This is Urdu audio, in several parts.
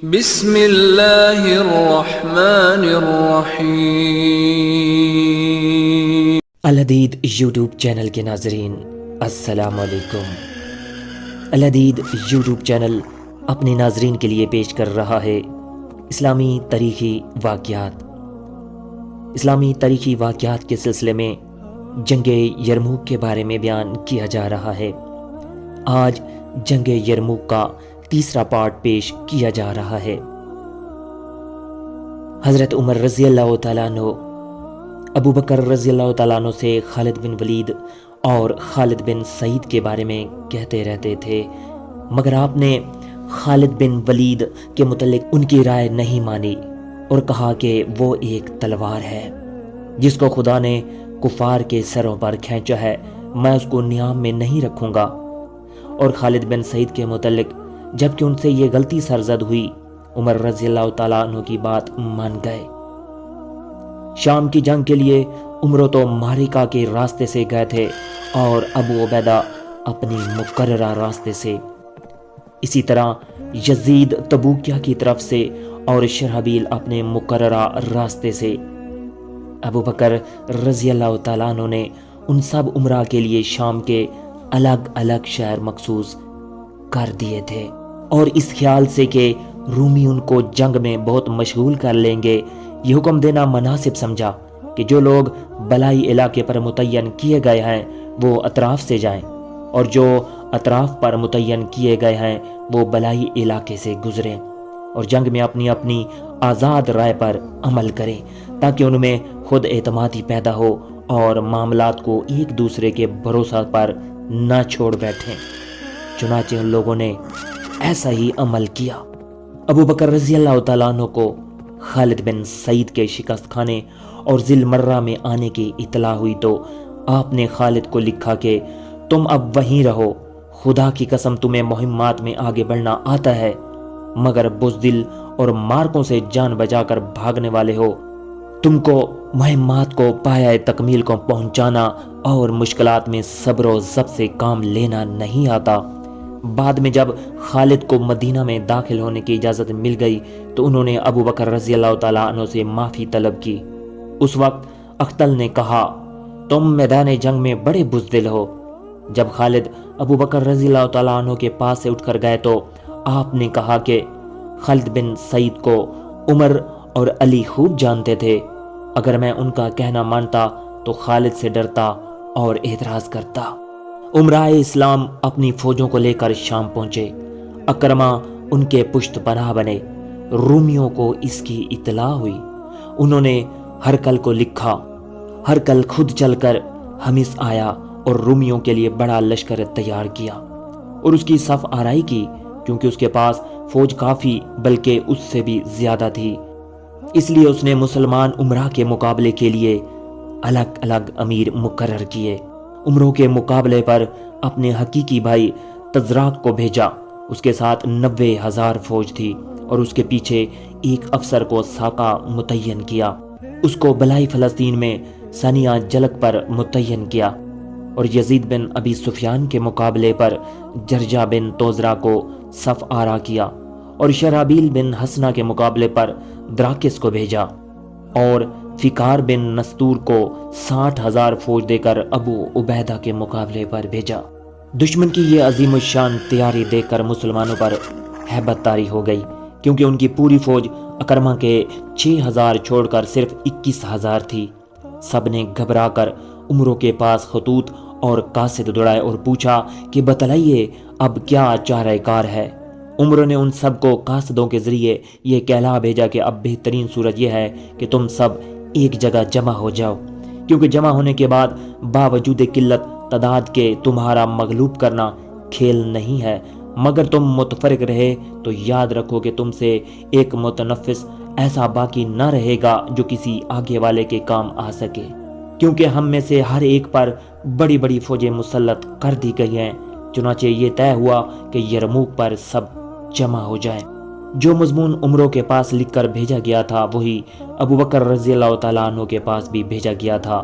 بسم اللہ الرحمن الرحیم۔ الحدید یوٹیوب چینل کے ناظرین السلام علیکم۔ الحدید یوٹیوب چینل اپنے ناظرین کے لیے پیش کر رہا ہے اسلامی تاریخی واقعات۔ اسلامی تاریخی واقعات کے سلسلے میں جنگ یرموک کے بارے میں بیان کیا جا رہا ہے۔ آج جنگ یرموک کا تیسرا پارٹ پیش کیا جا رہا ہے۔ حضرت عمر رضی اللہ تعالیٰ عنہ ابو بکر رضی اللہ تعالیٰ عنہ سے خالد بن ولید اور خالد بن سعید کے بارے میں کہتے رہتے تھے، مگر آپ نے خالد بن ولید کے متعلق ان کی رائے نہیں مانی اور کہا کہ وہ ایک تلوار ہے جس کو خدا نے کفار کے سروں پر کھینچا ہے، میں اس کو نیام میں نہیں رکھوں گا۔ اور خالد بن سعید کے متعلق جبکہ ان سے یہ غلطی سرزد ہوئی، عمر رضی اللہ تعالیٰ عنہ کی بات مان گئے۔ شام کی جنگ کے لیے عمر تو مارکہ کے راستے سے گئے تھے اور ابو عبیدہ اپنی مقررہ راستے سے، اسی طرح یزید تبوکیہ کی طرف سے اور شرحبیل اپنے مقررہ راستے سے۔ ابو بکر رضی اللہ تعالیٰ عنہ نے ان سب عمرہ کے لیے شام کے الگ الگ شہر مخصوص کر دیے تھے، اور اس خیال سے کہ رومی ان کو جنگ میں بہت مشغول کر لیں گے، یہ حکم دینا مناسب سمجھا کہ جو لوگ بلائی علاقے پر متعین کیے گئے ہیں وہ اطراف سے جائیں، اور جو اطراف پر متعین کیے گئے ہیں وہ بلائی علاقے سے گزریں، اور جنگ میں اپنی اپنی آزاد رائے پر عمل کریں تاکہ ان میں خود اعتمادی پیدا ہو اور معاملات کو ایک دوسرے کے بھروسہ پر نہ چھوڑ بیٹھیں۔ چنانچہ ان لوگوں نے ایسا ہی عمل کیا۔ ابو بکر رضی اللہ تعالیٰ عنہ کو خالد بن سعید کے شکست کھانے اور ذی المرہ میں آنے کی اطلاع ہوئی تو آپ نے خالد کو لکھا کہ تم اب وہیں رہو، خدا کی قسم تمہیں مہمات میں آگے بڑھنا آتا ہے، مگر بزدل اور مارکوں سے جان بچا کر بھاگنے والے ہو۔ تم کو مہمات کو پایہ تکمیل کو پہنچانا اور مشکلات میں صبر و ضبط سے کام لینا نہیں آتا۔ بعد میں جب خالد کو مدینہ میں داخل ہونے کی اجازت مل گئی تو انہوں نے ابو بکر رضی اللہ تعالیٰ عنہ سے معافی طلب کی۔ اس وقت اختل نے کہا، تم میدان جنگ میں بڑے بزدل ہو۔ جب خالد ابو بکر رضی اللہ تعالیٰ عنہ کے پاس سے اٹھ کر گئے تو آپ نے کہا کہ خالد بن سعید کو عمر اور علی خوب جانتے تھے، اگر میں ان کا کہنا مانتا تو خالد سے ڈرتا اور اعتراض کرتا۔ امراء اسلام اپنی فوجوں کو لے کر شام پہنچے، اکرمہ ان کے پشت پناہ بنے۔ رومیوں کو اس کی اطلاع ہوئی، انہوں نے ہرقل کو لکھا۔ ہرقل خود چل کر حمص آیا اور رومیوں کے لیے بڑا لشکر تیار کیا اور اس کی صف آرائی کی، کیونکہ اس کے پاس فوج کافی بلکہ اس سے بھی زیادہ تھی۔ اس لیے اس نے مسلمان امراء کے مقابلے کے لیے الگ الگ امیر مقرر کیے۔ عمروں کے مقابلے پر اپنے حقیقی بھائی تزراق کو بھیجا، اس کے ساتھ 90,000 فوج تھی، اور اس کے پیچھے ایک افسر کو ساقہ متعین کیا، اس کو بلائی فلسطین میں ثانیہ جلک پر متعین کیا، اور یزید بن ابی سفیان کے مقابلے پر جرجا بن توزرا کو صف آرا کیا، اور شرحبیل بن حسنہ کے مقابلے پر دراکس کو بھیجا، اور فکار بن نستور کو 60,000 فوج دے کر ابو عبیدہ کے مقابلے پر بھیجا۔ دشمن کی یہ عظیم الشان تیاری دیکھ کر مسلمانوں پر ہیبت طاری ہو گئی، کیونکہ ان کی پوری فوج اکرمہ کے 6,000 چھوڑ کر صرف 21,000 تھی۔ سب نے گھبرا کر عمروں کے پاس خطوط اور قاصد دوڑائے اور پوچھا کہ بتلائیے اب کیا چارہ کار ہے۔ عمر نے ان سب کو قاصدوں کے ذریعے یہ کہلا بھیجا کہ اب بہترین صورت یہ ہے کہ تم سب ایک جگہ جمع ہو جاؤ، کیونکہ جمع ہونے کے بعد باوجود قلت تعداد کے تمہارا مغلوب کرنا کھیل نہیں ہے، مگر تم متفرق رہے تو یاد رکھو کہ تم سے ایک متنفس ایسا باقی نہ رہے گا جو کسی آگے والے کے کام آ سکے، کیونکہ ہم میں سے ہر ایک پر بڑی بڑی فوجیں مسلط کر دی گئی ہیں۔ چنانچہ یہ طے ہوا کہ یرموک پر سب جمع ہو جائیں۔ جو مضمون عمروں کے پاس لکھ کر بھیجا گیا تھا وہی ابو بکر رضی اللہ تعالیٰ عنہ کے پاس بھی بھیجا گیا تھا۔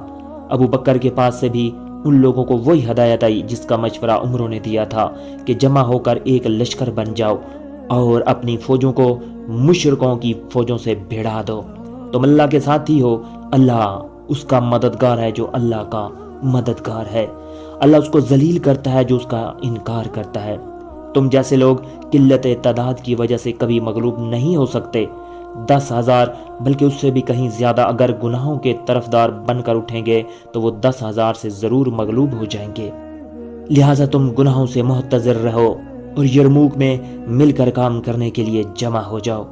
ابو بکر کے پاس سے بھی ان لوگوں کو وہی ہدایت آئی جس کا مشورہ عمروں نے دیا تھا کہ جمع ہو کر ایک لشکر بن جاؤ اور اپنی فوجوں کو مشرکوں کی فوجوں سے بھیڑا دو۔ تم اللہ کے ساتھی ہو، اللہ اس کا مددگار ہے جو اللہ کا مددگار ہے، اللہ اس کو ذلیل کرتا ہے جو اس کا انکار کرتا ہے۔ تم جیسے لوگ قلت تعداد کی وجہ سے کبھی مغلوب نہیں ہو سکتے۔ 10,000 بلکہ اس سے بھی کہیں زیادہ اگر گناہوں کے طرفدار بن کر اٹھیں گے تو وہ 10,000 سے ضرور مغلوب ہو جائیں گے۔ لہٰذا تم گناہوں سے محتذر رہو اور یرموک میں مل کر کام کرنے کے لیے جمع ہو جاؤ۔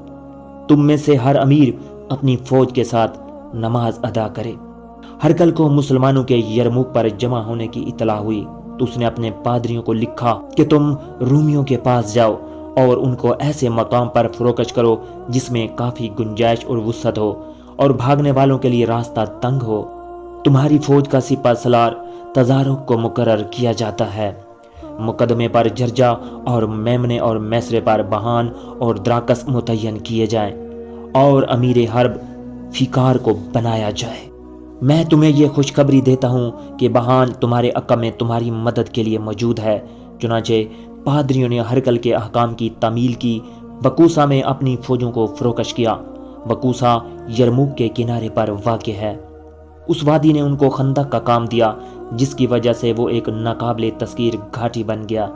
تم میں سے ہر امیر اپنی فوج کے ساتھ نماز ادا کرے۔ ہرکل کو مسلمانوں کے یرموک پر جمع ہونے کی اطلاع ہوئی تو اس نے اپنے پادریوں کو لکھا کہ تم رومیوں کے پاس جاؤ اور ان کو ایسے مقام پر فروکش کرو جس میں کافی گنجائش اور وسعت ہو اور بھاگنے والوں کے لیے راستہ تنگ ہو۔ تمہاری فوج کا سپہ سالار تزارک کو مقرر کیا جاتا ہے۔ مقدمے پر جرجا اور میمنے اور میسرے پر بہان اور دراکس متعین کیے جائیں اور امیر حرب فیکار کو بنایا جائے۔ میں تمہیں یہ خوشخبری دیتا ہوں کہ بہان تمہارے عقب میں تمہاری مدد کے لیے موجود ہے۔ چنانچہ پادریوں نے ہرکل کے احکام کی تعمیل کی، وکوسا میں اپنی فوجوں کو فروکش کیا۔ وکوسا یرموک کے کنارے پر واقع ہے۔ اس وادی نے ان کو خندق کا کام دیا جس کی وجہ سے وہ ایک ناقابل تذکیر گھاٹی بن گیا۔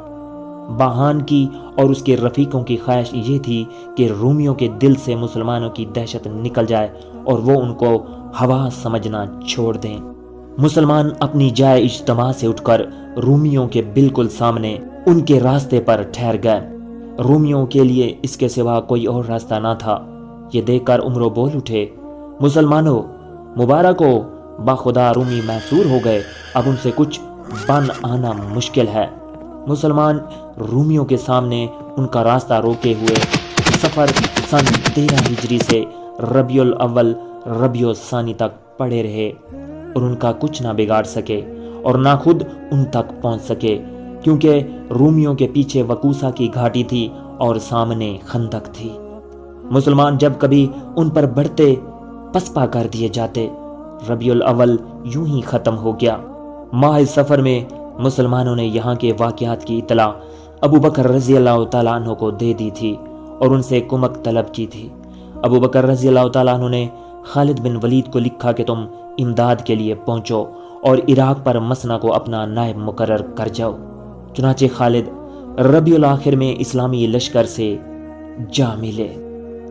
باہان کی اور اس کے رفیقوں کی خواہش یہ تھی کہ رومیوں کے دل سے مسلمانوں کی دہشت نکل جائے اور وہ ان کو ہوا سمجھنا چھوڑ دیں۔ مسلمان اپنی جائے اجتماع سے اٹھ کر رومیوں کے بالکل سامنے ان کے راستے پر ٹھہر گئے۔ رومیوں کے لیے اس کے سوا کوئی اور راستہ نہ تھا۔ یہ دیکھ کر عمرو بول اٹھے، مسلمانوں مبارک ہو، باخدا رومی محصور ہو گئے، اب ان سے کچھ بن آنا مشکل ہے۔ مسلمان رومیوں کے سامنے ان کا راستہ روکے ہوئے سفر سن 13 ہجری سے ربیع الاول ربیع الثانی تک پڑے رہے اور ان کا کچھ نہ بگاڑ سکے اور نہ خود ان تک پہنچ سکے، کیونکہ رومیوں کے پیچھے وکوسا کی گھاٹی تھی اور سامنے خندق تھی۔ مسلمان جب کبھی ان پر بڑھتے پسپا کر دیے جاتے۔ ربیع الاول یوں ہی ختم ہو گیا۔ ماہ سفر میں مسلمانوں نے یہاں کے واقعات کی اطلاع ابو بکر رضی اللہ تعالیٰ عنہ کو دے دی تھی اور ان سے کمک طلب کی تھی۔ ابو بکر رضی اللہ تعالیٰ عنہ نے خالد بن ولید کو لکھا کہ تم امداد کے لیے پہنچو اور عراق پر مسنا کو اپنا نائب مقرر کر جاؤ۔ چنانچہ خالد ربیع الاخر میں اسلامی لشکر سے جا ملے۔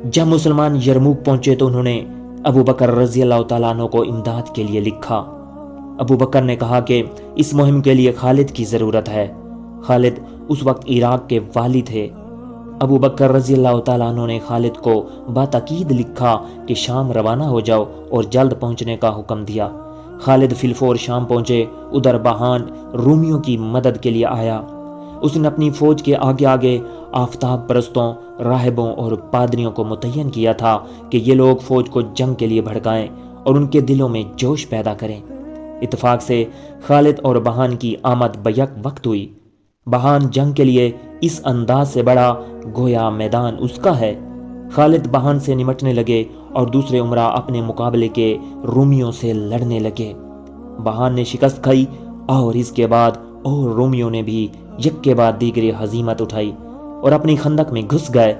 جب مسلمان یرموک پہنچے تو انہوں نے ابو بکر رضی اللہ تعالیٰ عنہ کو امداد کے لیے لکھا۔ ابو بکر نے کہا کہ اس مہم کے لیے خالد کی ضرورت ہے۔ خالد اس وقت عراق کے والی تھے۔ ابو بکر رضی اللہ تعالیٰ عنہ نے خالد کو باتاکید لکھا کہ شام روانہ ہو جاؤ اور جلد پہنچنے کا حکم دیا۔ خالد فی الفور شام پہنچے۔ ادھر بہان رومیوں کی مدد کے لیے آیا۔ اس نے اپنی فوج کے آگے آگے آفتاب پرستوں، راہبوں اور پادریوں کو متعین کیا تھا کہ یہ لوگ فوج کو جنگ کے لیے بھڑکائیں اور ان کے دلوں میں جوش پیدا کریں۔ اتفاق سے خالد اور بہان کی آمد بیک وقت ہوئی۔ بہان جنگ کے لیے اس انداز سے بڑھا گویا میدان اس کا ہے۔ خالد بہان سے نمٹنے لگے اور دوسرے امراء اپنے مقابلے کے رومیوں سے لڑنے لگے۔ بہان نے شکست کھائی اور اس کے بعد اور رومیوں نے بھی یک کے بعد دیگری ہزیمت اٹھائی اور اپنی خندق میں گھس گئے۔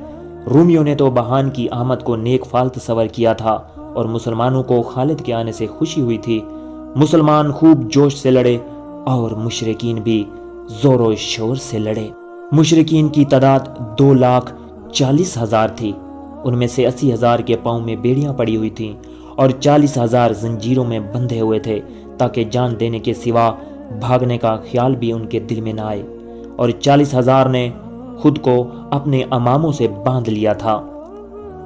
رومیوں نے تو بہان کی آمد کو نیک فال تصور کیا تھا اور مسلمانوں کو خالد کے آنے سے خوشی ہوئی تھی۔ مسلمان خوب جوش سے لڑے اور مشرکین بھی زور و شور سے لڑے۔ مشرکین کی تعداد 2,40,000 تھی۔ ان میں سے 80,000 کے پاؤں میں بیڑیاں پڑی ہوئی تھیں اور 40,000 زنجیروں میں بندھے ہوئے تھے تاکہ جان دینے کے سوا بھاگنے کا خیال بھی ان کے دل میں نہ آئے، اور 40,000 نے خود کو اپنے اماموں سے باندھ لیا تھا۔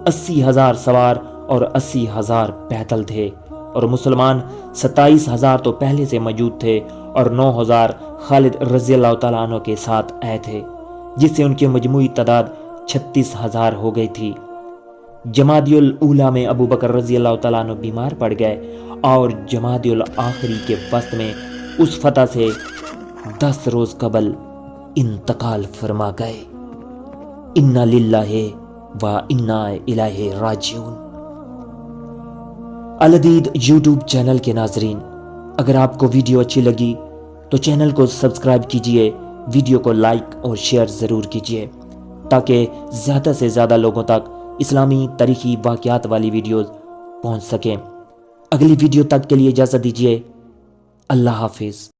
80,000 سوار اور 80,000 پیدل تھے، اور مسلمان 27,000 تو پہلے سے موجود تھے اور 9,000 خالد رضی اللہ تعالیٰ عنہ کے ساتھ آئے تھے، جس سے ان کی مجموعی تعداد 36,000 ہو گئی تھی۔ جمادی الاولیٰ میں ابو بکر رضی اللہ تعالیٰ عنہ بیمار پڑ گئے اور جمادی الاخری کے وسط میں اس فتح سے 10 روز قبل انتقال فرما گئے۔ انا للہ و انا الیہ راجعون۔ الحدید یوٹیوب چینل کے ناظرین، اگر آپ کو ویڈیو اچھی لگی تو چینل کو سبسکرائب کیجئے، ویڈیو کو لائک اور شیئر ضرور کیجئے۔ تاکہ زیادہ سے زیادہ لوگوں تک اسلامی تاریخی واقعات والی ویڈیوز پہنچ سکیں۔ اگلی ویڈیو تک کے لیے اجازت دیجیے۔ اللہ حافظ۔